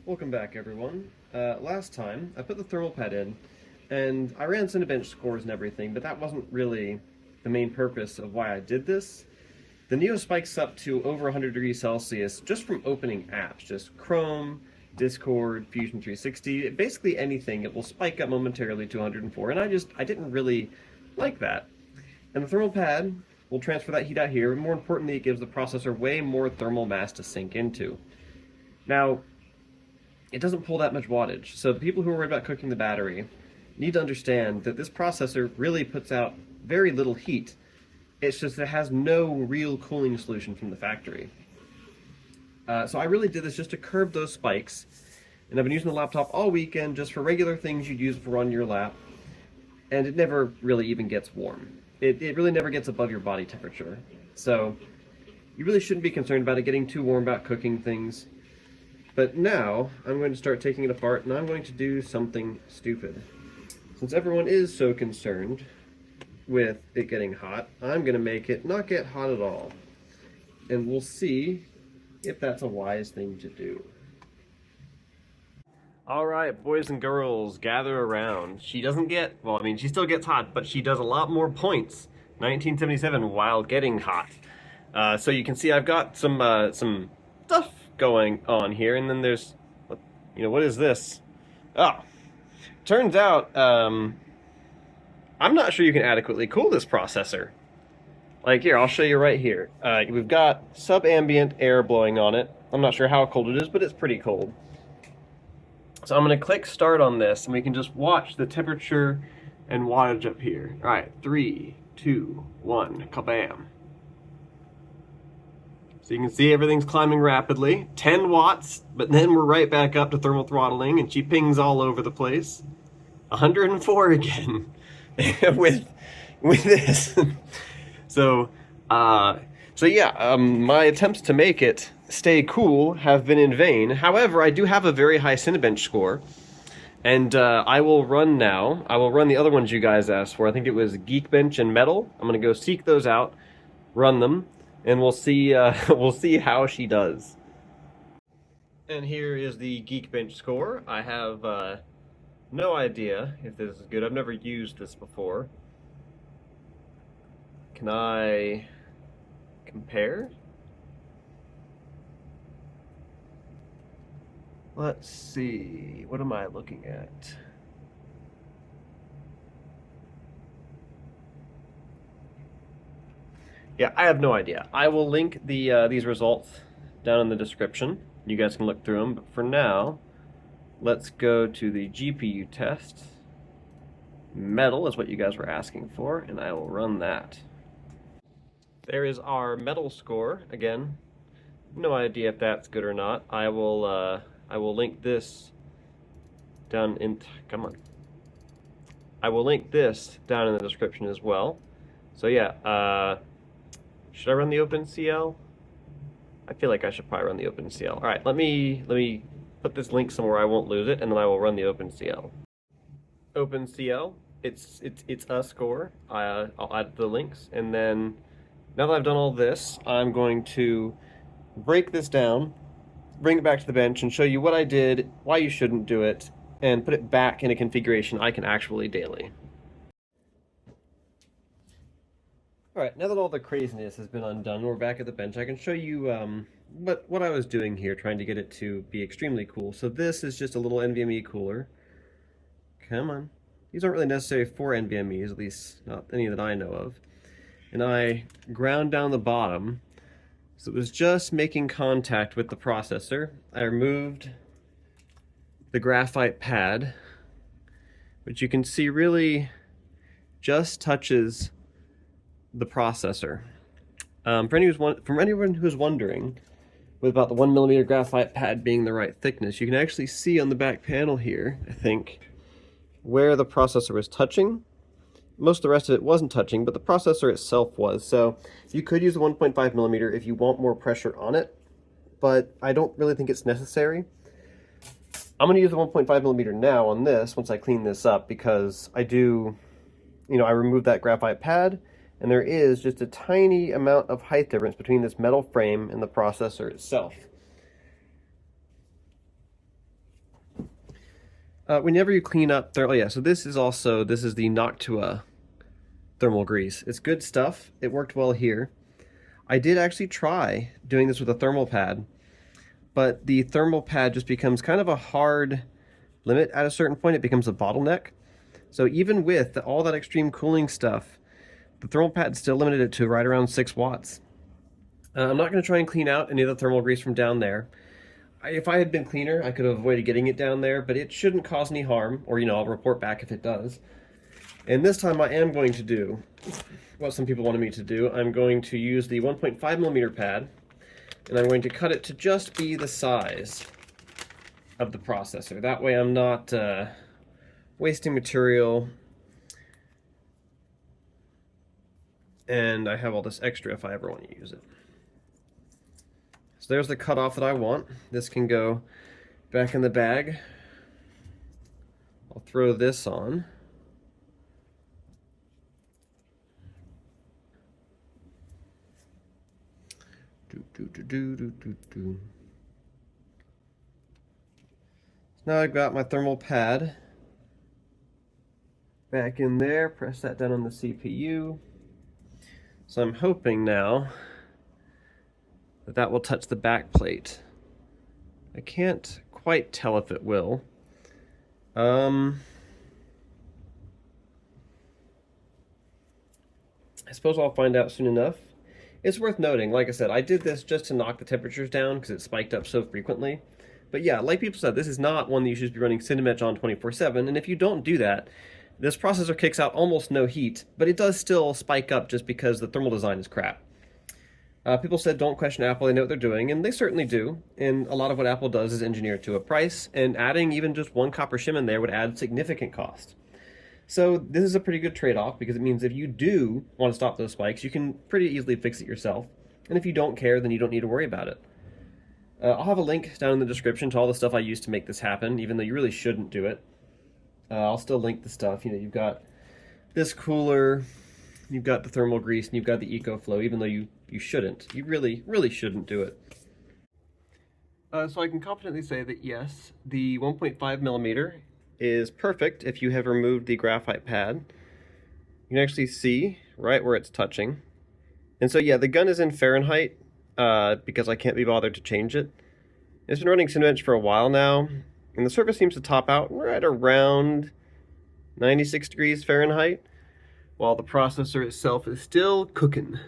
Welcome back, everyone. Last time, I put the thermal pad in, and I ran Cinebench scores and everything, but that wasn't really the main purpose of why I did this. The Neo spikes up to over 100 degrees Celsius just from opening apps, just Chrome, Discord, Fusion 360, basically anything. It will spike up momentarily to 104, and I didn't really like that. And the thermal pad will transfer that heat out here, and more importantly, it gives the processor way more thermal mass to sink into. Now, it doesn't pull that much wattage. So the people who are worried about cooking the battery need to understand that this processor really puts out very little heat. It's just it has no real cooling solution from the factory. So I really did this just to curb those spikes. And I've been using the laptop all weekend just for regular things you'd use for on your lap. And it never really even gets warm. It really never gets above your body temperature. So you really shouldn't be concerned about it getting too warm about cooking things. But now, I'm going to start taking it apart, and I'm going to do something stupid. Since everyone is so concerned with it getting hot, I'm going to make it not get hot at all. And we'll see if that's a wise thing to do. Alright, boys and girls, gather around. She doesn't get, well, I mean, she still gets hot, but she does a lot more points. 1977 while getting hot. So you can see I've got some stuff going on here, and then there's, what is this? Oh, turns out, I'm not sure you can adequately cool this processor. Like here, I'll show you right here. We've got sub-ambient air blowing on it. I'm not sure how cold it is, but it's pretty cold. So I'm going to click start on this, and we can just watch the temperature and wattage up here. All right, 3, 2, 1, kabam. So you can see everything's climbing rapidly, 10 watts, but then we're right back up to thermal throttling, and she pings all over the place. 104 again with this. So yeah, my attempts to make it stay cool have been in vain. However, I do have a very high Cinebench score, and I will run now. I will run the other ones you guys asked for. I think it was Geekbench and Metal. I'm going to go seek those out, run them, and we'll see how she does. And here is the Geekbench score. I have no idea if this is good. I've never used this before. Can I compare? Let's see. What am I looking at? Yeah, I have no idea. I will link these results down in the description. You guys can look through them. But for now, let's go to the GPU test. Metal is what you guys were asking for, and I will run that. There is our metal score. Again, no idea if that's good or not. I will link this down in. Come on. I will link this down in the description as well. So yeah. Should I run the OpenCL? I feel like I should probably run the OpenCL. All right, let me put this link somewhere I won't lose it, and then I will run the OpenCL. OpenCL, it's a score. I'll add the links, and then now that I've done all this, I'm going to break this down, bring it back to the bench, and show you what I did, why you shouldn't do it, and put it back in a configuration I can actually daily. Alright, now that all the craziness has been undone, we're back at the bench, I can show you what I was doing here, trying to get it to be extremely cool. So this is just a little NVMe cooler. Come on. These aren't really necessary for NVMe's, at least not any that I know of. And I ground down the bottom, so it was just making contact with the processor. I removed the graphite pad, which you can see really just touches the processor. From anyone who's wondering about the 1mm graphite pad being the right thickness, you can actually see on the back panel here, I think, where the processor was touching. Most of the rest of it wasn't touching, but the processor itself was. So you could use a 1.5mm if you want more pressure on it, but I don't really think it's necessary. I'm going to use the 1.5mm now on this once I clean this up, because I removed that graphite pad, and there is just a tiny amount of height difference between this metal frame and the processor itself. Whenever you clean up thermal, yeah, so this is the Noctua thermal grease. It's good stuff. It worked well here. I did actually try doing this with a thermal pad, but the thermal pad just becomes kind of a hard limit at a certain point. It becomes a bottleneck. So even with all that extreme cooling stuff, the thermal pad still limited it to right around 6 watts. I'm not going to try and clean out any of the thermal grease from down there. If I had been cleaner, I could have avoided getting it down there, but it shouldn't cause any harm, or, I'll report back if it does. And this time I am going to do what some people wanted me to do. I'm going to use the 1.5mm pad, and I'm going to cut it to just be the size of the processor. That way I'm not wasting material, and I have all this extra if I ever want to use it. So there's the cutoff that I want. This can go back in the bag. I'll throw this on. So now I've got my thermal pad back in there. Press that down on the CPU. So I'm hoping now that will touch the back plate. I can't quite tell if it will. I suppose I'll find out soon enough. It's worth noting, like I said, I did this just to knock the temperatures down because it spiked up so frequently. But yeah, like people said, this is not one that you should be running Cinebench on 24/7, and if you don't do that, this processor kicks out almost no heat, but it does still spike up just because the thermal design is crap. People said don't question Apple, they know what they're doing, and they certainly do, and a lot of what Apple does is engineered to a price, and adding even just one copper shim in there would add significant cost. So this is a pretty good trade-off, because it means if you do want to stop those spikes, you can pretty easily fix it yourself, and if you don't care, then you don't need to worry about it. I'll have a link down in the description to all the stuff I used to make this happen, even though you really shouldn't do it. I'll still link the stuff. You've got this cooler, you've got the thermal grease, and you've got the EcoFlow, even though you shouldn't. You really shouldn't do it. So I can confidently say that yes, the 1.5mm is perfect if you have removed the graphite pad. You can actually see right where it's touching. And so yeah, the gun is in Fahrenheit because I can't be bothered to change it. It's been running Cinebench for a while now, and the surface seems to top out right around 96 degrees Fahrenheit, while the processor itself is still cooking.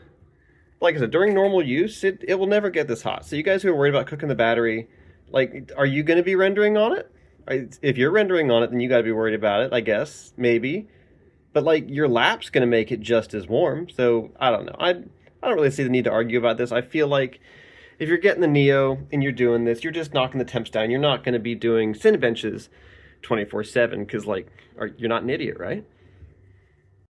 Like I said, during normal use, it will never get this hot. So you guys who are worried about cooking the battery, like, are you going to be rendering on it? If you're rendering on it, then you got to be worried about it, I guess, maybe. But like, your lap's going to make it just as warm. So I don't know. I don't really see the need to argue about this. I feel like if you're getting the Neo and you're doing this, you're just knocking the temps down. You're not going to be doing Cinebenches 24/7 because, like, you're not an idiot, right?